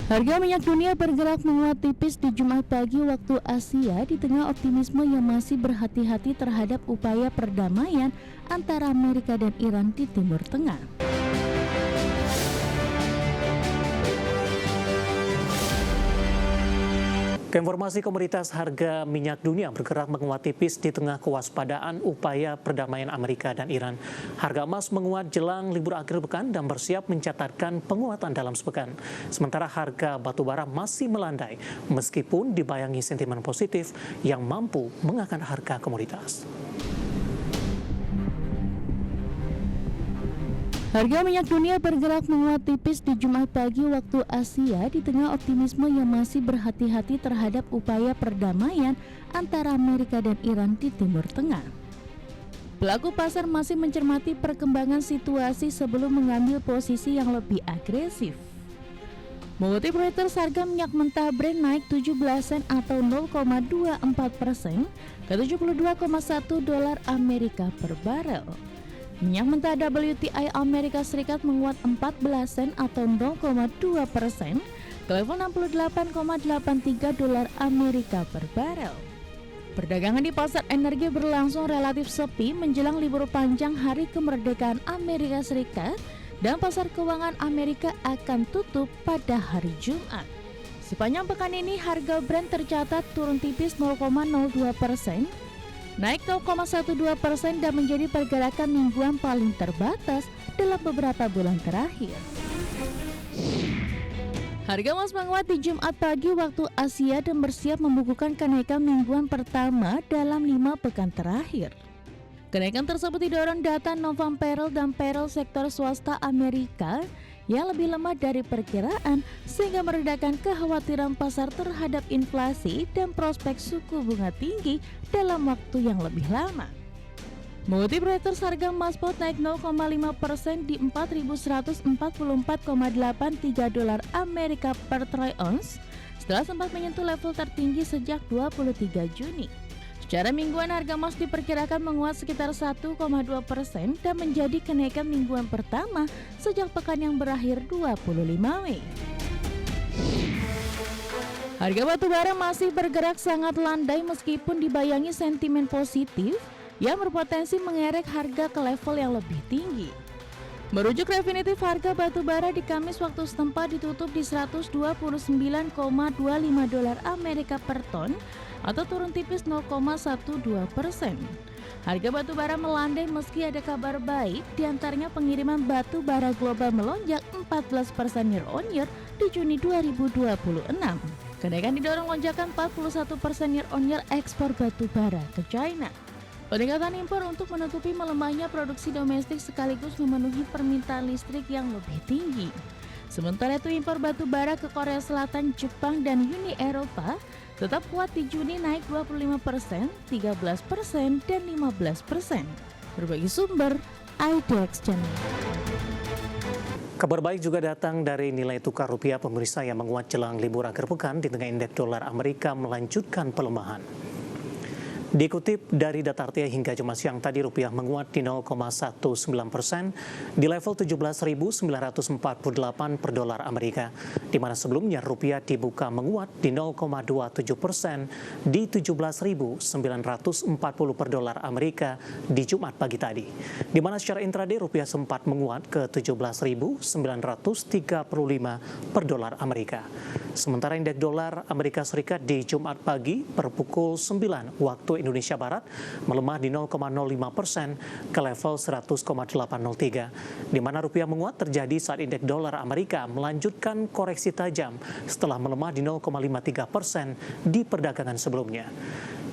Harga minyak dunia bergerak menguat tipis di Jumat pagi waktu Asia di tengah optimisme yang masih berhati-hati terhadap upaya perdamaian antara Amerika dan Iran di Timur Tengah. Keinformasi komoditas harga minyak dunia bergerak menguat tipis di tengah kewaspadaan upaya perdamaian Amerika dan Iran. Harga emas menguat jelang libur akhir pekan dan bersiap mencatatkan penguatan dalam sepekan. Sementara harga batu bara masih melandai meskipun dibayangi sentimen positif yang mampu mengangkat harga komoditas. Harga minyak dunia bergerak menguat tipis di Jumat pagi waktu Asia di tengah optimisme yang masih berhati-hati terhadap upaya perdamaian antara Amerika dan Iran di Timur Tengah. Pelaku pasar masih mencermati perkembangan situasi sebelum mengambil posisi yang lebih agresif. Mengutip Reuters, harga minyak mentah Brent naik 17 sen atau 0,24% ke $72,1 Amerika per barel. Minyak mentah WTI Amerika Serikat menguat 14 sen atau 0,2% ke level $68,83 Amerika per barel. Perdagangan di pasar energi berlangsung relatif sepi menjelang libur panjang Hari Kemerdekaan Amerika Serikat dan pasar keuangan Amerika akan tutup pada hari Jumat. Sepanjang pekan ini harga Brent tercatat turun tipis 0,02%, naik 0,12% dan menjadi pergerakan mingguan paling terbatas dalam beberapa bulan terakhir. Harga emas menguat di Jumat pagi waktu Asia dan bersiap membukukan kenaikan mingguan pertama dalam 5 pekan terakhir. Kenaikan tersebut didorong data non-farm dan payroll sektor swasta Amerika yang lebih lemah dari perkiraan sehingga meredakan kekhawatiran pasar terhadap inflasi dan prospek suku bunga tinggi dalam waktu yang lebih lama. Mengutip Reuters, harga emas spot naik 0,5% di $4.144,83 Amerika per troy ounce setelah sempat menyentuh level tertinggi sejak 23 Juni. Secara mingguan, harga emas diperkirakan menguat sekitar 1,2% dan menjadi kenaikan mingguan pertama sejak pekan yang berakhir 25 Mei. Harga batu bara masih bergerak sangat landai meskipun dibayangi sentimen positif yang berpotensi mengerek harga ke level yang lebih tinggi. Merujuk Refinitiv, harga batu bara di Kamis waktu setempat ditutup di $129,25 Amerika per ton atau turun tipis 0,12%. Harga batu bara melandai meski ada kabar baik, diantaranya pengiriman batu bara global melonjak 14% year on year di Juni 2026. Kenaikan didorong lonjakan 41% year on year ekspor batu bara ke China. Peningkatan impor untuk menutupi melemahnya produksi domestik sekaligus memenuhi permintaan listrik yang lebih tinggi. Sementara itu, impor batu bara ke Korea Selatan, Jepang, dan Uni Eropa tetap kuat di Juni, naik 25%, 13%, dan 15%. Berbagai sumber, IDX Channel. Kabar baik juga datang dari nilai tukar rupiah pemirsa yang menguat jelang libur akhir pekan di tengah indeks dolar Amerika melanjutkan pelemahan. Dikutip dari data RTA hingga Jumat siang tadi, rupiah menguat di 0,19% di level 17.948 per dolar Amerika, di mana sebelumnya rupiah dibuka menguat di 0,27% di 17.940 per dolar Amerika di Jumat pagi tadi, di mana secara intraday rupiah sempat menguat ke 17.935 per dolar Amerika. Sementara indeks dolar Amerika Serikat di Jumat pagi per pukul 9 waktu Indonesia Barat melemah di 0,05% ke level 100,803, di mana rupiah menguat terjadi saat indeks dolar Amerika melanjutkan koreksi tajam setelah melemah di 0,53% di perdagangan sebelumnya.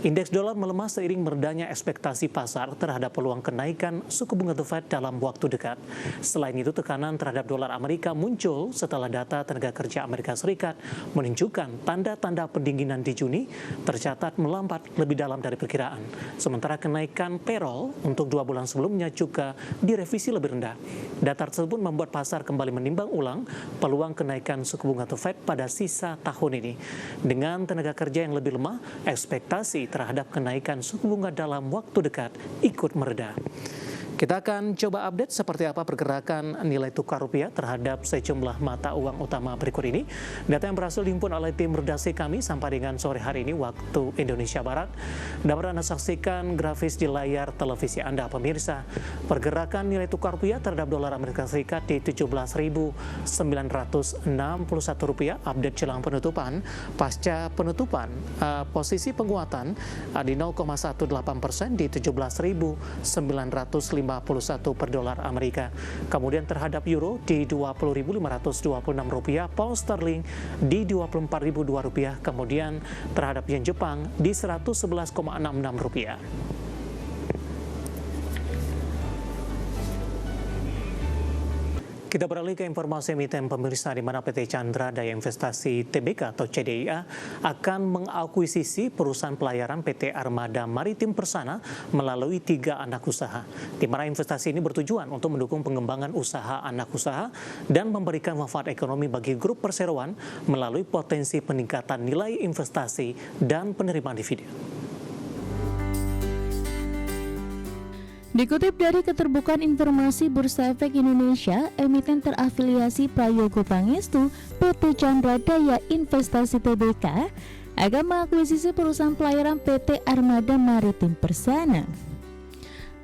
Indeks dolar melemah seiring meredanya ekspektasi pasar terhadap peluang kenaikan suku bunga The Fed dalam waktu dekat. Selain itu, tekanan terhadap dolar Amerika muncul setelah data tenaga kerja Amerika Serikat menunjukkan tanda-tanda pendinginan di Juni tercatat melambat lebih dalam dari perkiraan. Sementara kenaikan payroll untuk 2 bulan sebelumnya juga direvisi lebih rendah. Data tersebut membuat pasar kembali menimbang ulang peluang kenaikan suku bunga The Fed pada sisa tahun ini. Dengan tenaga kerja yang lebih lemah, ekspektasi terhadap kenaikan suku bunga dalam waktu dekat ikut mereda. Kita akan coba update seperti apa pergerakan nilai tukar rupiah terhadap sejumlah mata uang utama berikut ini. Data yang berhasil dihimpun oleh tim redaksi kami sampai dengan sore hari ini waktu Indonesia Barat. Dapat Anda saksikan grafis di layar televisi Anda, pemirsa. Pergerakan nilai tukar rupiah terhadap dolar Amerika Serikat di 17.961 rupiah update jelang penutupan. Pasca penutupan, posisi penguatan di 0,18% di 17.951 per dolar Amerika. Kemudian terhadap euro di 20.526 rupiah, pound sterling di 24.002 rupiah, kemudian terhadap yen Jepang di 111,66 rupiah. Kita beralih ke informasi emiten, pemirsa, di mana PT Chandra Daya Investasi Tbk atau CDIA akan mengakuisisi perusahaan pelayaran PT Armada Maritim Persana melalui 3 anak usaha. Di mana investasi ini bertujuan untuk mendukung pengembangan usaha anak usaha dan memberikan manfaat ekonomi bagi grup perseroan melalui potensi peningkatan nilai investasi dan penerimaan dividen. Dikutip dari Keterbukaan Informasi Bursa Efek Indonesia, emiten terafiliasi Prayogo Pangestu, PT Chandra Daya Investasi Tbk, akan mengakuisisi perusahaan pelayaran PT Armada Maritim Persana.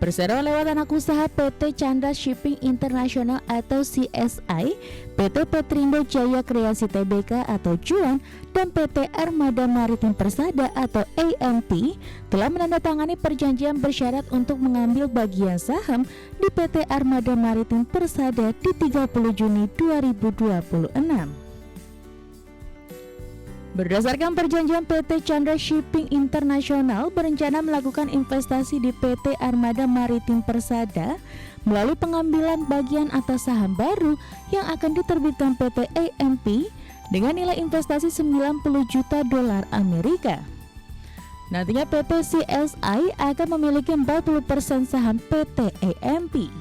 Perseroan lewat anak usaha PT Chandra Shipping International atau CSI, PT Petrindo Jaya Kreasi Tbk atau Cuan, dan PT Armada Maritim Persada atau AMP telah menandatangani perjanjian bersyarat untuk mengambil bagian saham di PT Armada Maritim Persada di 30 Juni 2026. Berdasarkan perjanjian, PT Chandra Shipping International berencana melakukan investasi di PT Armada Maritim Persada melalui pengambilan bagian atas saham baru yang akan diterbitkan PT AMP dengan nilai investasi 90 juta dolar Amerika. Nantinya PT CSI akan memiliki 40% saham PT AMP.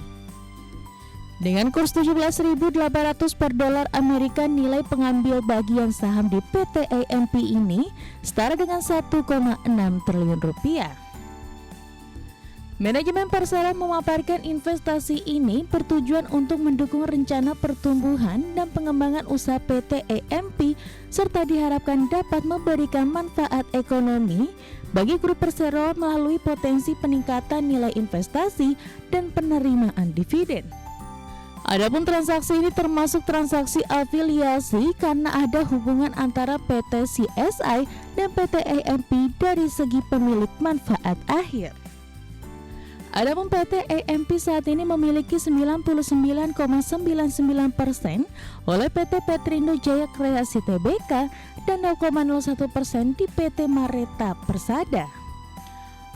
Dengan kurs 17.800 per dolar Amerika, nilai pengambil bagian saham di PT AMP ini setara dengan 1,6 triliun rupiah. Manajemen Persero memaparkan investasi ini bertujuan untuk mendukung rencana pertumbuhan dan pengembangan usaha PT AMP serta diharapkan dapat memberikan manfaat ekonomi bagi grup Persero melalui potensi peningkatan nilai investasi dan penerimaan dividen. Adapun transaksi ini termasuk transaksi afiliasi karena ada hubungan antara PT CSI dan PT AMP dari segi pemilik manfaat akhir. Adapun PT AMP saat ini memiliki 99,99% oleh PT Petrindo Jaya Kreasi Tbk dan 0,01% di PT Mareta Persada.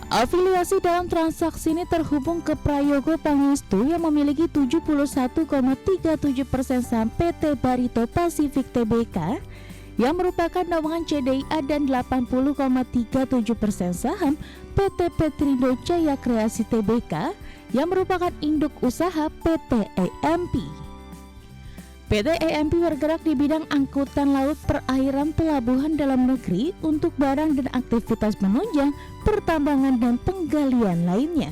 Afiliasi dalam transaksi ini terhubung ke Prayogo Pangestu yang memiliki 71,37% saham PT Barito Pacific Tbk yang merupakan naungan CDIA dan 80,37% saham PT Petrindo Jaya Kreasi Tbk yang merupakan induk usaha PT AMP. PT AMP bergerak di bidang angkutan laut, perairan, pelabuhan dalam negeri untuk barang dan aktivitas menunjang, pertambangan dan penggalian lainnya.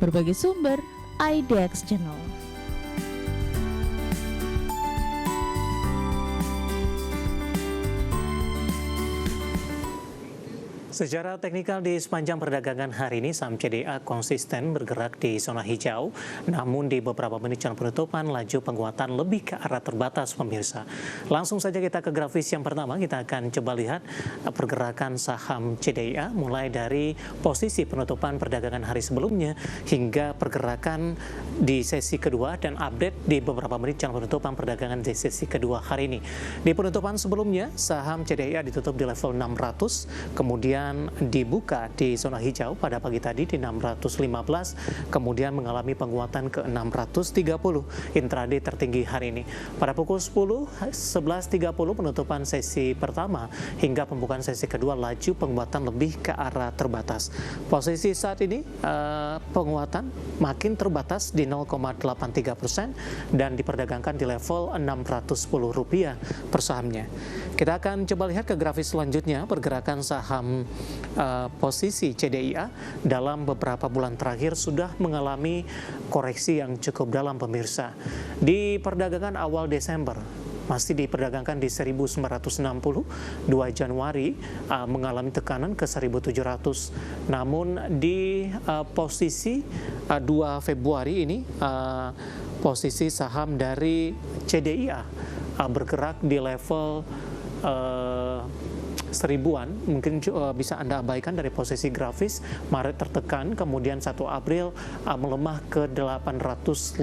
Berbagai sumber, IDX Channel. Secara teknikal di sepanjang perdagangan hari ini saham CDA konsisten bergerak di zona hijau, namun di beberapa menit jelang penutupan laju penguatan lebih ke arah terbatas, pemirsa. Langsung saja kita ke grafis yang pertama, kita akan coba lihat pergerakan saham CDA mulai dari posisi penutupan perdagangan hari sebelumnya hingga pergerakan di sesi kedua dan update di beberapa menit jelang penutupan perdagangan di sesi kedua hari ini. Di penutupan sebelumnya saham CDA ditutup di level 600, kemudian dibuka di zona hijau pada pagi tadi di 615, kemudian mengalami penguatan ke 630 intraday tertinggi hari ini. Pada pukul 11.30 penutupan sesi pertama hingga pembukaan sesi kedua laju penguatan lebih ke arah terbatas. Posisi saat ini penguatan makin terbatas di 0,83% dan diperdagangkan di level Rp610 per sahamnya. Kita akan coba lihat ke grafis selanjutnya, pergerakan saham posisi CDIA dalam beberapa bulan terakhir sudah mengalami koreksi yang cukup dalam pemirsa. Di perdagangan awal Desember, masih diperdagangkan di 1960, 2 Januari mengalami tekanan ke 1700. Namun di posisi 2 Februari ini posisi saham dari CDIA bergerak di level seribuan, mungkin bisa Anda abaikan dari posisi grafis. Maret tertekan, kemudian 1 April melemah ke 855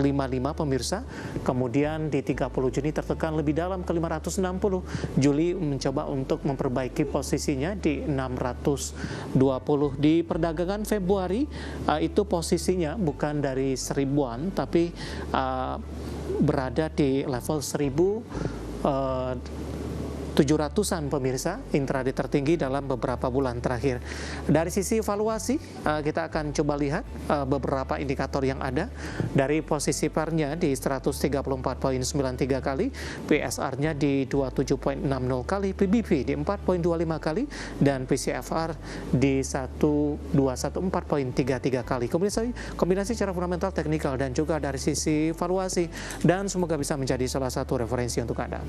pemirsa, kemudian di 30 Juni tertekan lebih dalam ke 560, Juli mencoba untuk memperbaiki posisinya di 620. Di perdagangan Februari itu posisinya bukan dari seribuan tapi berada di level 700-an pemirsa, intraday tertinggi dalam beberapa bulan terakhir. Dari sisi valuasi, kita akan coba lihat beberapa indikator yang ada. Dari posisi PER-nya di 134,93 kali, PSR-nya di 27,60 kali, PBV di 4,25 kali, dan PCFR di 1214,33 kali. Kombinasi secara fundamental, teknikal, dan juga dari sisi valuasi, dan semoga bisa menjadi salah satu referensi untuk Anda.